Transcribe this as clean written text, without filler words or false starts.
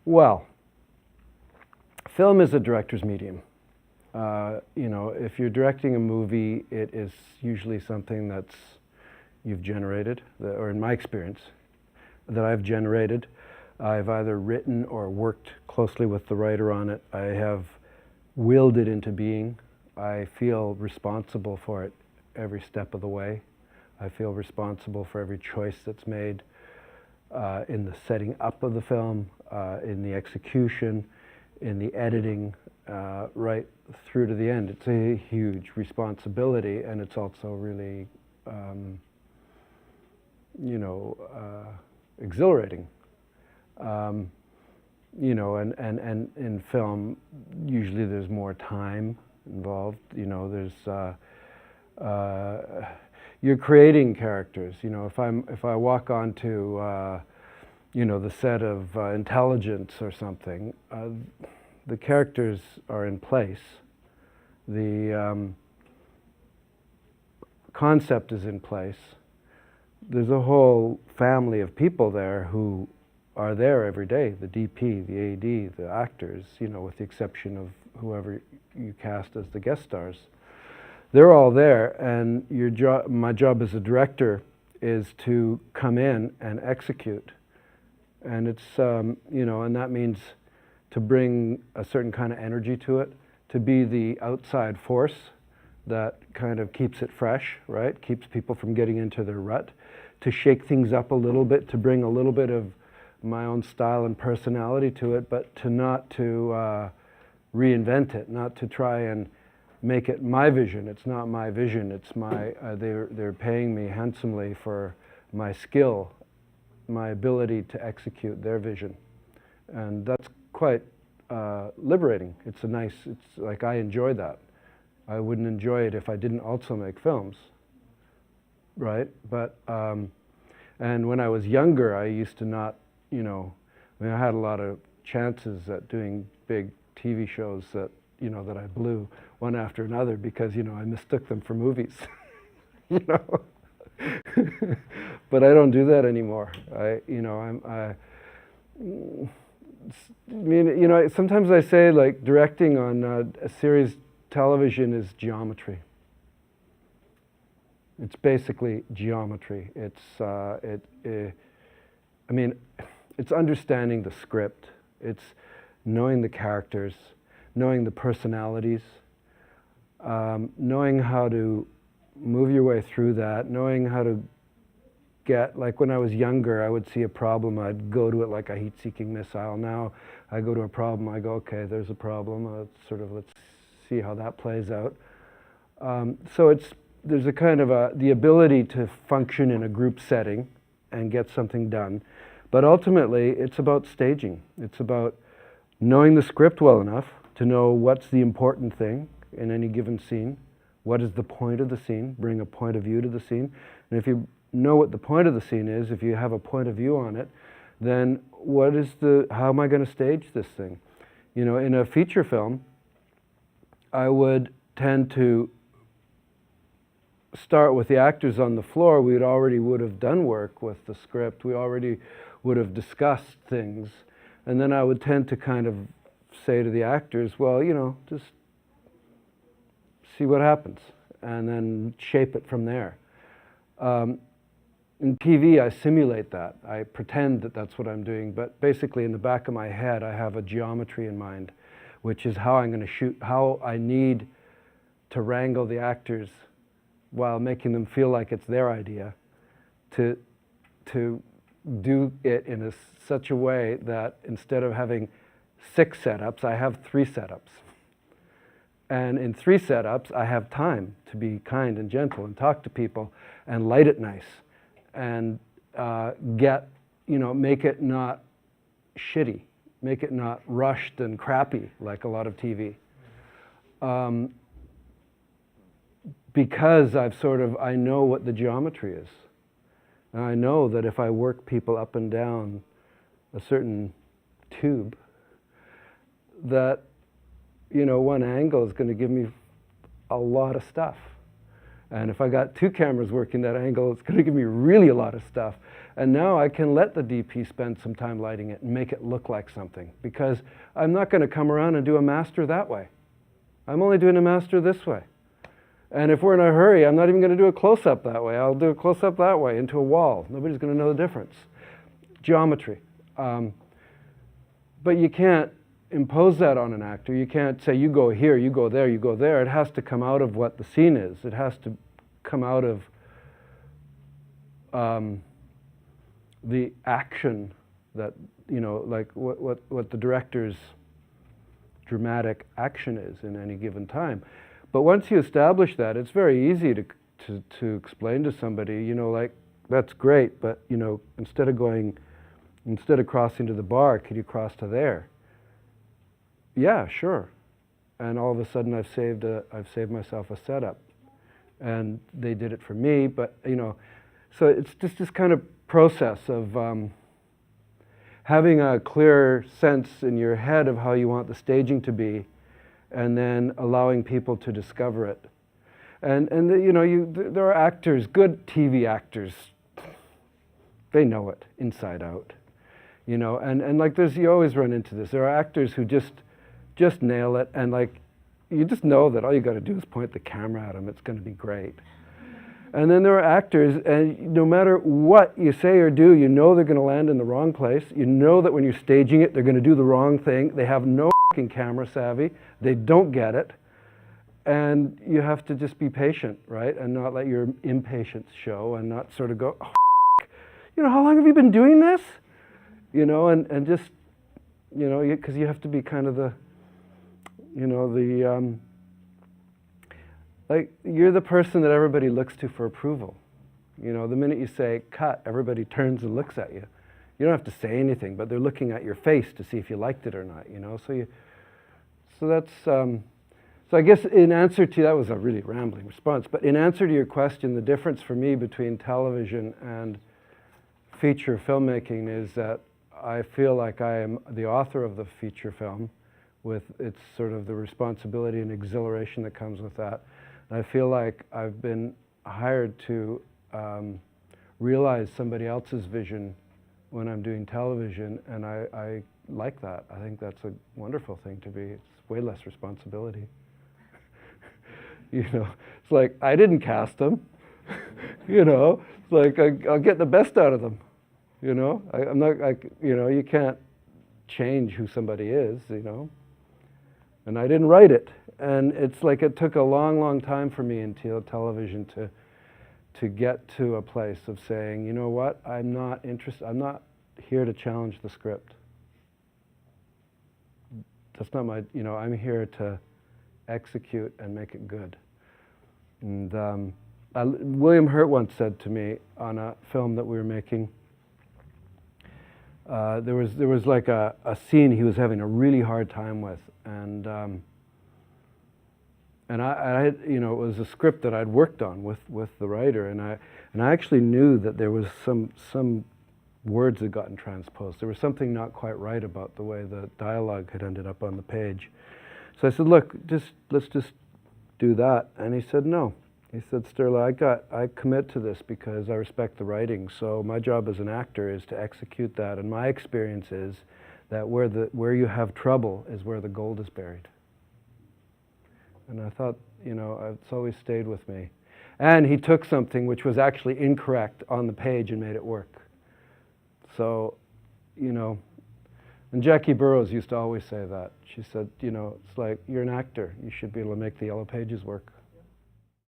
Well, film is a director's medium. If you're directing a movie, it is usually something that's you've generated, or in my experience, that I've generated. I've either written or worked closely with the writer on it. I have willed it into being. I feel responsible for it every step of the way. I feel responsible for every choice that's made in the setting up of the film, in the execution, in the editing, right through to the end. It's a huge responsibility, and it's also really, exhilarating. And in film, usually there's more time involved. You're creating characters. If I walk onto the set of Intelligence or something, the characters are in place. The concept is in place. There's a whole family of people there who are there every day, the DP, the AD, the actors, with the exception of whoever you cast as the guest stars. They're all there, and my job as a director is to come in and execute. And it's, and that means to bring a certain kind of energy to it, to be the outside force that kind of keeps it fresh, right? Keeps people from getting into their rut, to shake things up a little bit, to bring a little bit of my own style and personality to it, but not to reinvent it, not to try and make it my vision. It's not my vision. It's my. They're paying me handsomely for my skill, my ability to execute their vision, and that's quite liberating. It's like I enjoy that. I wouldn't enjoy it if I didn't also make films, right? But and when I was younger, I used to not, I had a lot of chances at doing big TV shows that that I blew one after another because I mistook them for movies, But I don't do that anymore. Sometimes I say like directing on a series television is geometry. It's basically geometry. It's understanding the script. It's knowing the characters, knowing the personalities, knowing how to move your way through that, knowing how to get, like when I was younger, I would see a problem, I'd go to it like a heat-seeking missile. Now I go to a problem, I go, okay, there's a problem, let's see how that plays out. So there's a kind of the ability to function in a group setting and get something done. But ultimately, it's about staging. It's about knowing the script well enough to know what's the important thing in any given scene. What is the point of the scene? Bring a point of view to the scene. And if you know what the point of the scene is, if you have a point of view on it, then how am I going to stage this thing? In a feature film, I would tend to start with the actors on the floor. We would have done work with the script. We already would have discussed things. And then I would tend to kind of say to the actors, well, just see what happens, and then shape it from there. In TV, I simulate that. I pretend that that's what I'm doing, but basically in the back of my head, I have a geometry in mind, which is how I'm going to shoot, how I need to wrangle the actors while making them feel like it's their idea, to do it in such a way that instead of having 6 setups, I have 3 setups. And in 3 setups, I have time to be kind and gentle and talk to people and light it nice and make it not shitty, make it not rushed and crappy like a lot of TV. Because I know what the geometry is. And I know that if I work people up and down a certain tube, that one angle is going to give me a lot of stuff. And if I got 2 cameras working that angle, it's going to give me really a lot of stuff. And now I can let the DP spend some time lighting it and make it look like something, because I'm not going to come around and do a master that way. I'm only doing a master this way. And if we're in a hurry, I'm not even going to do a close-up that way. I'll do a close-up that way into a wall. Nobody's going to know the difference. Geometry. But you can't impose that on an actor. You can't say, you go here, you go there, you go there. It has to come out of what the scene is. It has to come out of the action that, like what the director's dramatic action is in any given time. But once you establish that, it's very easy to explain to somebody, like, that's great, but, instead of crossing to the bar, could you cross to there? Yeah, sure. And all of a sudden I've saved myself a setup. And they did it for me, but, so it's just this kind of process of having a clear sense in your head of how you want the staging to be, and then allowing people to discover it. And there are actors, good TV actors, they know it inside out. And like you always run into this. There are actors who just nail it, and like, you just know that all you got to do is point the camera at them, it's going to be great. And then there are actors, and no matter what you say or do, you know they're going to land in the wrong place. You know that when you're staging it, they're going to do the wrong thing. They have no fucking camera savvy. They don't get it. And you have to just be patient, right? And not let your impatience show, and not sort of go, oh, how long have you been doing this? And just, because you have to be kind of the, like, you're the person that everybody looks to for approval. The minute you say cut, everybody turns and looks at you. You don't have to say anything, but they're looking at your face to see if you liked it or not, So that's, so I guess in answer to, that was a really rambling response, but in answer to your question, the difference for me between television and feature filmmaking is that I feel like I am the author of the feature film, with its sort of the responsibility and exhilaration that comes with that. And I feel like I've been hired to realize somebody else's vision when I'm doing television, and I like that. I think that's a wonderful thing to be. It's way less responsibility. It's like, I didn't cast them. It's like, I'll get the best out of them. I'm not, you can't change who somebody is, And I didn't write it. And it's like, it took a long, long time for me in television to get to a place of saying, you know what, I'm not interested, I'm not here to challenge the script. That's not my, I'm here to execute and make it good. And William Hurt once said to me on a film that we were making, there was like a scene he was having a really hard time with, and I had, it was a script that I'd worked on with the writer, and I actually knew that there was some words had gotten transposed. There was something not quite right about the way the dialogue had ended up on the page. So I said, look, let's just do that. And he said, no. He said, Sturla, I commit to this because I respect the writing. So my job as an actor is to execute that. And my experience is that where you have trouble is where the gold is buried. And I thought, it's always stayed with me. And he took something which was actually incorrect on the page and made it work. So, and Jackie Burroughs used to always say that. She said, it's like, you're an actor. You should be able to make the yellow pages work.